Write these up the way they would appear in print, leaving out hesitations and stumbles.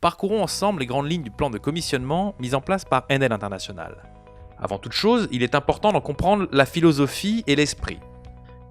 Parcourons ensemble les grandes lignes du plan de commissionnement mis en place par Enel International. Avant toute chose, il est important d'en comprendre la philosophie et l'esprit.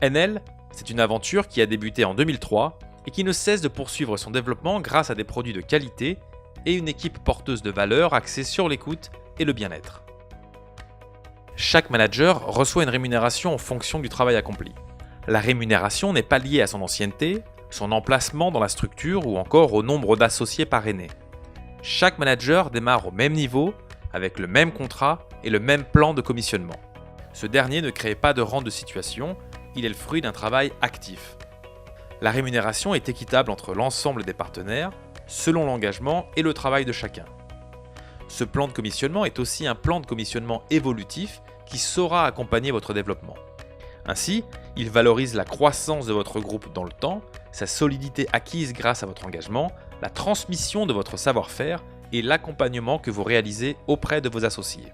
Enel, c'est une aventure qui a débuté en 2003 et qui ne cesse de poursuivre son développement grâce à des produits de qualité et une équipe porteuse de valeurs axée sur l'écoute et le bien-être. Chaque manager reçoit une rémunération en fonction du travail accompli. La rémunération n'est pas liée à son ancienneté, son emplacement dans la structure ou encore au nombre d'associés parrainés. Chaque manager démarre au même niveau, avec le même contrat et le même plan de commissionnement. Ce dernier ne crée pas de rente de situation, il est le fruit d'un travail actif. La rémunération est équitable entre l'ensemble des partenaires, selon l'engagement et le travail de chacun. Ce plan de commissionnement est aussi un plan de commissionnement évolutif qui saura accompagner votre développement. Ainsi, il valorise la croissance de votre groupe dans le temps, sa solidité acquise grâce à votre engagement, la transmission de votre savoir-faire et l'accompagnement que vous réalisez auprès de vos associés.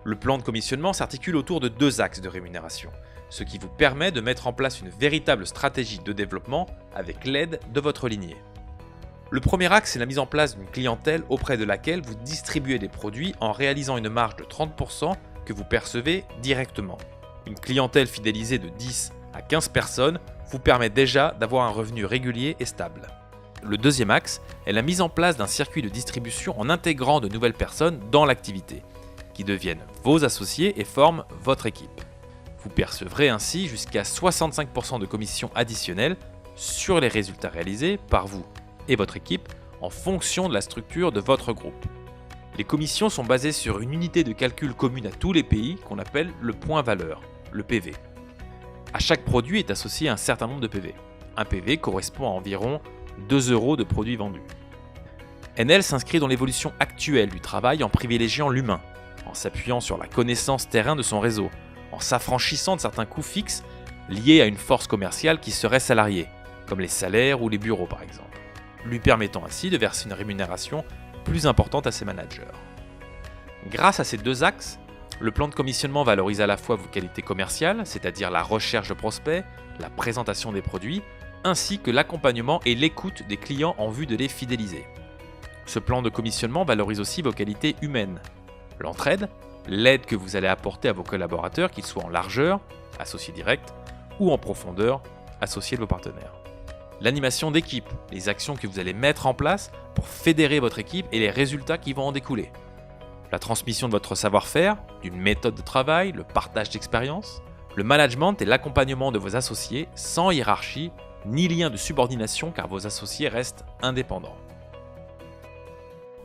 Le plan de commissionnement s'articule autour de 2 axes de rémunération, ce qui vous permet de mettre en place une véritable stratégie de développement avec l'aide de votre lignée. Le premier axe est la mise en place d'une clientèle auprès de laquelle vous distribuez des produits en réalisant une marge de 30% que vous percevez directement. Une clientèle fidélisée de 10 à 15 personnes vous permet déjà d'avoir un revenu régulier et stable. Le deuxième axe est la mise en place d'un circuit de distribution en intégrant de nouvelles personnes dans l'activité, qui deviennent vos associés et forment votre équipe. Vous percevrez ainsi jusqu'à 65% de commissions additionnelles sur les résultats réalisés par vous et votre équipe en fonction de la structure de votre groupe. Les commissions sont basées sur une unité de calcul commune à tous les pays qu'on appelle le point valeur, le PV. À chaque produit est associé un certain nombre de PV. Un PV correspond à environ 2 € de produits vendus. Enel s'inscrit dans l'évolution actuelle du travail en privilégiant l'humain, en s'appuyant sur la connaissance terrain de son réseau, en s'affranchissant de certains coûts fixes liés à une force commerciale qui serait salariée, comme les salaires ou les bureaux par exemple, lui permettant ainsi de verser une rémunération plus importante à ses managers. Grâce à ces 2 axes, le plan de commissionnement valorise à la fois vos qualités commerciales, c'est-à-dire la recherche de prospects, la présentation des produits, ainsi que l'accompagnement et l'écoute des clients en vue de les fidéliser. Ce plan de commissionnement valorise aussi vos qualités humaines, l'entraide, l'aide que vous allez apporter à vos collaborateurs, qu'ils soient en largeur, associés directs, ou en profondeur, associés de vos partenaires. L'animation d'équipe, les actions que vous allez mettre en place pour fédérer votre équipe et les résultats qui vont en découler. La transmission de votre savoir-faire, d'une méthode de travail, le partage d'expériences, le management et l'accompagnement de vos associés sans hiérarchie ni lien de subordination car vos associés restent indépendants.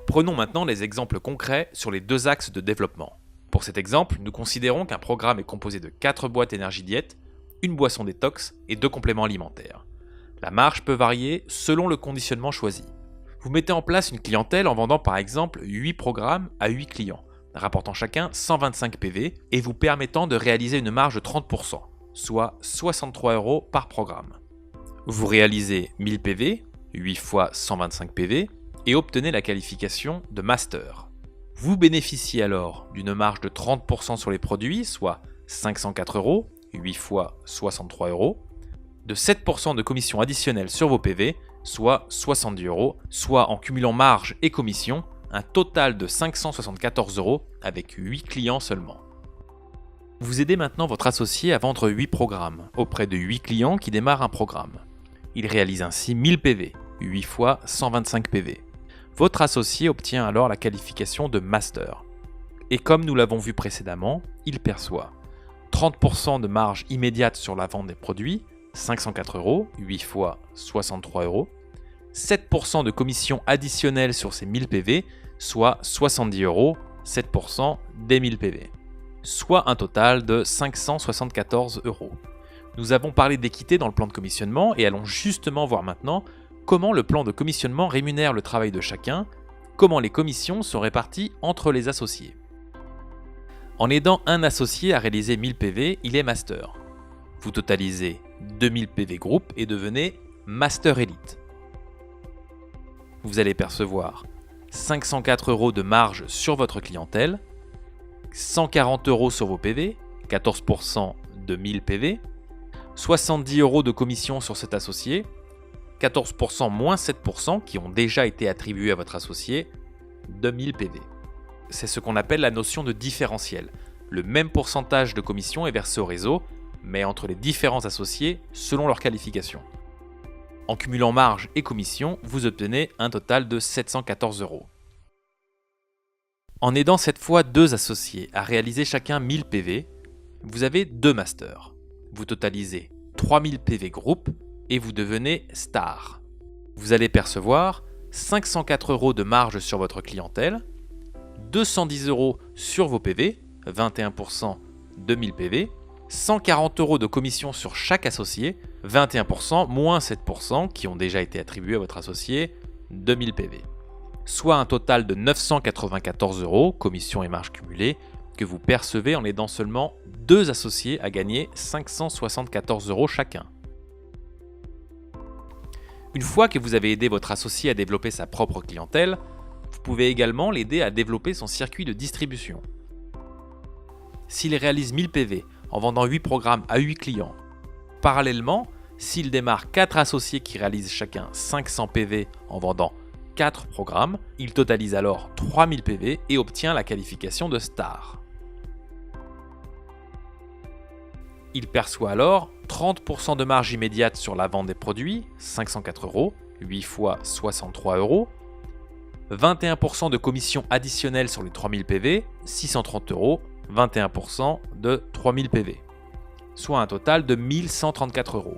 Prenons maintenant les exemples concrets sur les 2 axes de développement. Pour cet exemple, nous considérons qu'un programme est composé de 4 boîtes énergie diète, une boisson détox et 2 compléments alimentaires. La marge peut varier selon le conditionnement choisi. Vous mettez en place une clientèle en vendant par exemple 8 programmes à 8 clients, rapportant chacun 125 PV et vous permettant de réaliser une marge de 30%, soit 63 € par programme. Vous réalisez 1000 PV, 8 fois 125 PV, et obtenez la qualification de Master. Vous bénéficiez alors d'une marge de 30% sur les produits, soit 504 €, 8 fois 63 €, de 7% de commission additionnelle sur vos PV, soit 70 €, soit en cumulant marge et commission, un total de 574 € avec 8 clients seulement. Vous aidez maintenant votre associé à vendre 8 programmes auprès de 8 clients qui démarrent un programme. Il réalise ainsi 1000 PV, 8 fois 125 PV. Votre associé obtient alors la qualification de Master. Et comme nous l'avons vu précédemment, il perçoit 30% de marge immédiate sur la vente des produits, 504 €, 8 fois 63 €, 7% de commission additionnelle sur ces 1000 PV, soit 70 €, 7% des 1000 PV, soit un total de 574 €. Nous avons parlé d'équité dans le plan de commissionnement et allons justement voir maintenant comment le plan de commissionnement rémunère le travail de chacun, comment les commissions sont réparties entre les associés. En aidant un associé à réaliser 1000 PV, il est Master. Vous totalisez 2000 PV groupe et devenez Master Elite. Vous allez percevoir 504 € de marge sur votre clientèle, 140 € sur vos PV, 14% de 1000 PV, 70 € de commission sur cet associé, 14% moins 7% qui ont déjà été attribués à votre associé, 2000 PV. C'est ce qu'on appelle la notion de différentiel. Le même pourcentage de commission est versé au réseau, mais entre les différents associés selon leur qualification. En cumulant marge et commission, vous obtenez un total de 714 €. En aidant cette fois deux associés à réaliser chacun 1000 PV, vous avez deux masters. Vous totalisez 3000 PV groupe et vous devenez star. Vous allez percevoir 504 € de marge sur votre clientèle, 210 € sur vos PV, 21% 2000 PV, 140 € de commission sur chaque associé, 21% moins 7% qui ont déjà été attribués à votre associé, 2000 PV. Soit un total de 994 €, commission et marge cumulées, que vous percevez en aidant seulement deux associés à gagner 574 € chacun. Une fois que vous avez aidé votre associé à développer sa propre clientèle, vous pouvez également l'aider à développer son circuit de distribution. S'il réalise 1000 PV en vendant 8 programmes à 8 clients, parallèlement, s'il démarre 4 associés qui réalisent chacun 500 PV en vendant 4 programmes, il totalise alors 3000 PV et obtient la qualification de star. Il perçoit alors 30% de marge immédiate sur la vente des produits, 504 €, 8 fois 63 €, 21% de commission additionnelle sur les 3000 PV, 630 €, 21% de 3000 PV, soit un total de 1134 €.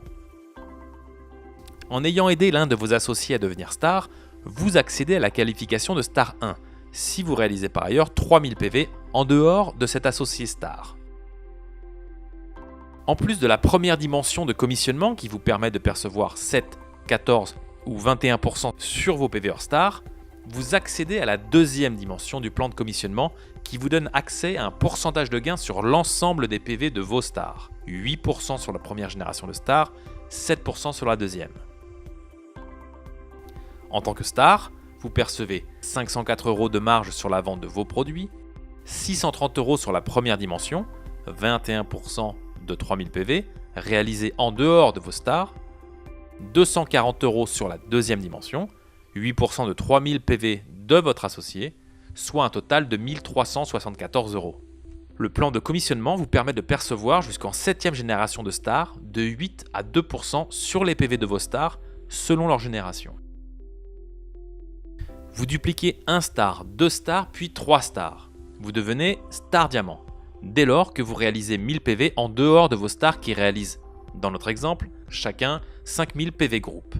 En ayant aidé l'un de vos associés à devenir star, vous accédez à la qualification de star 1, si vous réalisez par ailleurs 3000 PV en dehors de cet associé star. En plus de la première dimension de commissionnement qui vous permet de percevoir 7, 14 ou 21% sur vos PV hors star, vous accédez à la deuxième dimension du plan de commissionnement qui vous donne accès à un pourcentage de gain sur l'ensemble des PV de vos stars. 8% sur la première génération de stars, 7% sur la deuxième. En tant que star, vous percevez 504 € de marge sur la vente de vos produits, 630 € sur la première dimension, 21% de 3000 PV, réalisés en dehors de vos stars, 240 € sur la deuxième dimension, 8% de 3000 PV de votre associé, soit un total de 1374 €. Le plan de commissionnement vous permet de percevoir jusqu'en 7e génération de stars de 8 à 2% sur les PV de vos stars selon leur génération. Vous dupliquez 1 star, 2 stars puis 3 stars. Vous devenez star diamant, dès lors que vous réalisez 1000 PV en dehors de vos stars qui réalisent, dans notre exemple, chacun 5000 PV groupe.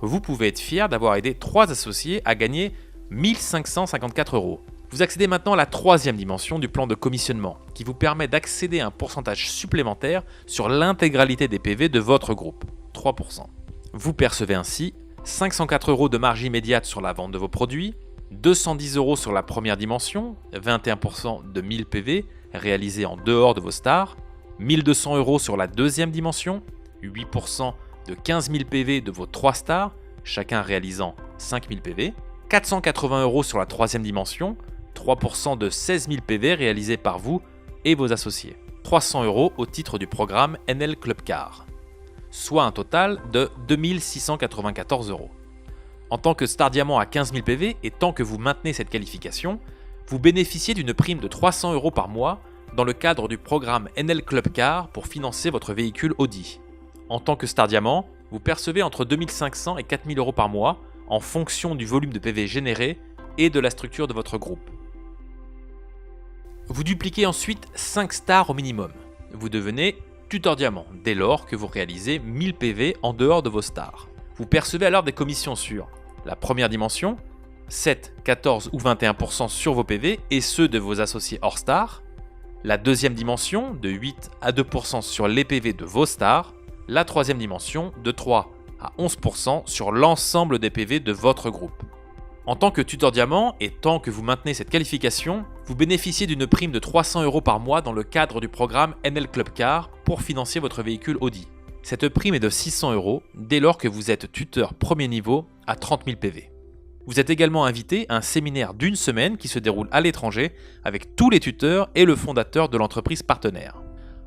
Vous pouvez être fier d'avoir aidé 3 associés à gagner 1554 €. Vous accédez maintenant à la troisième dimension du plan de commissionnement, qui vous permet d'accéder à un pourcentage supplémentaire sur l'intégralité des PV de votre groupe, 3%. Vous percevez ainsi 504 € de marge immédiate sur la vente de vos produits, 210 € sur la première dimension, 21% de 1000 PV réalisés en dehors de vos stars, 1200 € sur la deuxième dimension, 8% de 15 000 PV de vos 3 stars, chacun réalisant 5000 PV, 480 € sur la troisième dimension, 3% de 16 000 PV réalisés par vous et vos associés, 300 € au titre du programme NL Club Car, soit un total de 2694 €. En tant que star diamant à 15 000 PV et tant que vous maintenez cette qualification, vous bénéficiez d'une prime de 300 € par mois dans le cadre du programme NL Club Car pour financer votre véhicule Audi. En tant que star diamant, vous percevez entre 2500 et 4000 € par mois en fonction du volume de PV généré et de la structure de votre groupe. Vous dupliquez ensuite 5 stars au minimum. Vous devenez tuteur diamant dès lors que vous réalisez 1000 PV en dehors de vos stars. Vous percevez alors des commissions sur la première dimension, 7, 14 ou 21% sur vos PV et ceux de vos associés hors stars, la deuxième dimension de 8 à 2% sur les PV de vos stars, la troisième dimension de 3 à 11% sur l'ensemble des PV de votre groupe. En tant que tuteur diamant et tant que vous maintenez cette qualification, vous bénéficiez d'une prime de 300 € par mois dans le cadre du programme NL Club Car pour financer votre véhicule Audi. Cette prime est de 600 € dès lors que vous êtes tuteur premier niveau à 30 000 PV. Vous êtes également invité à un séminaire d'1 semaine qui se déroule à l'étranger avec tous les tuteurs et le fondateur de l'entreprise partenaire.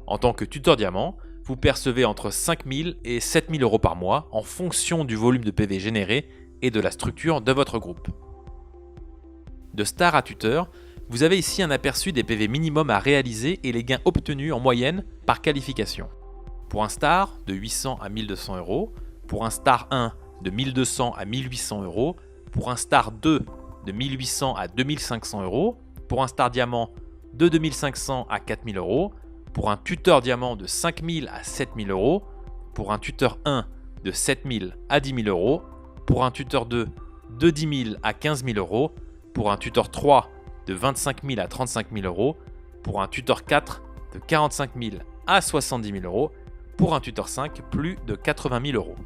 En tant que tuteur diamant, vous percevez entre 5 000 et 7 000 euros par mois en fonction du volume de PV généré et de la structure de votre groupe. De star à tuteur, vous avez ici un aperçu des PV minimum à réaliser et les gains obtenus en moyenne par qualification. Pour un star, de 800 à 1200 euros, pour un star 1, de 1200 à 1800 euros, pour un star 2, de 1800 à 2500 euros, pour un star diamant, de 2500 à 4000 euros, pour un tuteur diamant de 5000 à 7000 euros, pour un tuteur 1 de 7000 à 10 000 euros, pour un tuteur 2 de 10 000 à 15 000 euros, pour un tuteur 3 de 25 000 à 35 000 euros, pour un tuteur 4 de 45 000 à 70 000 euros, pour un tuteur 5 plus de 80 000 euros.